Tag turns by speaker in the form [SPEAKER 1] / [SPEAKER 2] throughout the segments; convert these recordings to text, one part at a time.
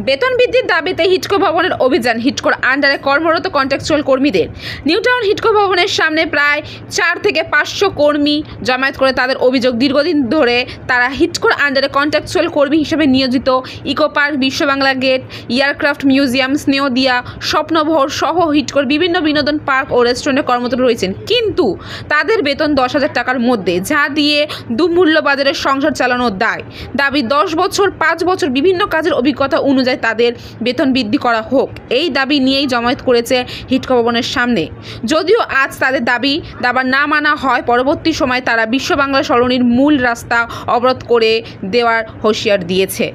[SPEAKER 1] বেতন বৃদ্ধির দাবিতে হিটকো ভবনের অভিযান। হিটকোর আন্ডারে কর্মরত কন্ট্রাকচুয়াল কর্মীদের নিউ টাউন হিটকো ভবনের সামনে প্রায় 4 থেকে 500 কর্মী জমায়েত করে তাদের অভিযোগ, দীর্ঘদিন ধরে তারা হিটকোর আন্ডারে কন্ট্রাকচুয়াল কর্মী হিসেবে নিয়োজিত ইকো পার্ক, বিশ্ব বাংলা গেট, এয়ারক্রাফট মিউজিয়াম, স্নেহদিয়া, স্বপ্নভর সহ হিটকোর বিভিন্ন বিনোদন পার্ক ও রেস্টুরেন্টে কর্মরত রয়েছেন, কিন্তু তাদের বেতন 10,000 টাকার মধ্যে, যা দিয়ে দুমূল্য বাজারের সংসার চালানোর দাবি 10 বছর 5 বছর বিভিন্ন কাজের অভিজ্ঞতা অনুযায়ী তাদের বেতন বৃদ্ধি করা হোক। এই দাবি নিয়েই জমায়েত করেছে হিটকো ভবনের সামনে। যদিও আজ তাদের দাবি না মানা হয়, পরবর্তী সময় তারা বিশ্ব বাংলা সরণির মূল রাস্তা অবরোধ করে দেওয়ার হুঁশিয়ার দিয়েছে।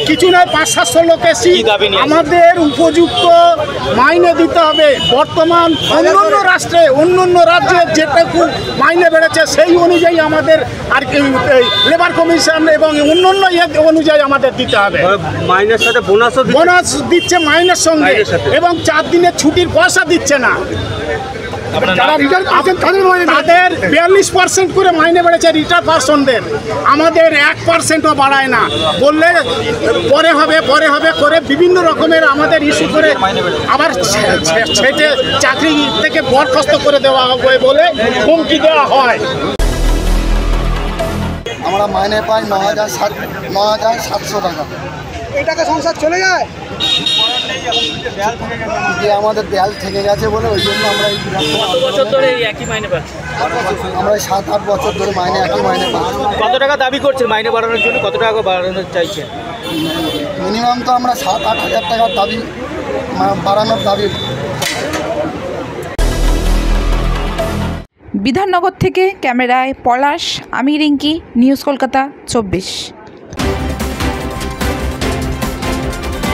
[SPEAKER 2] কিছু নয়, 500-700 লোক এসেছি, আমাদের উপযুক্ত মাইনে দিতে হবে। বর্তমান অন্যান্য রাজ্যে যেটুকু মাইনে বেড়েছে সেই অনুযায়ী আমাদের আর কি লেবার কমিশন এবং অন্যান্য অনুযায়ী আমাদের দিতে হবে।
[SPEAKER 3] মাইনের সাথে বোনাস
[SPEAKER 2] দিচ্ছে মাইনের সঙ্গে, এবং 4 দিনের ছুটির পয়সা দিচ্ছে না। তাদের 42% করে মাইনে বেড়েছে রিটায়ার্ড পার্সনদের, আমাদের 1%ও বাড়ায় না। বললে পরে হবে করে বিভিন্ন রকমের আমাদের ইস্যু করে আবার ছেটে চাকরি থেকে বরখাস্ত করে দেওয়া হবে বলে হুমকি দেওয়া হয়।
[SPEAKER 4] আমরা মাইনে পাই 9,700 টাকা।
[SPEAKER 5] এই টাকা সংসার চলে যায়,
[SPEAKER 4] আমাদের দেয়াল থেকে গেছে বলে ওই জন্য আমরা আমরা 7-8 বছর ধরে মাইনে একই মাইনে পাচ্ছি।
[SPEAKER 3] কত টাকা দাবি করছেন মাইনে বাড়ানোর জন্য? কত টাকা বাড়ানো চাইছেন?
[SPEAKER 4] মিনিমাম তো আমরা 7-8 হাজার টাকার দাবি বাড়ানোর দাবি।
[SPEAKER 1] বিধাননগর থেকে ক্যামেরায় পলাশ, আমি রিঙ্কি, নিউজ কলকাতা 24।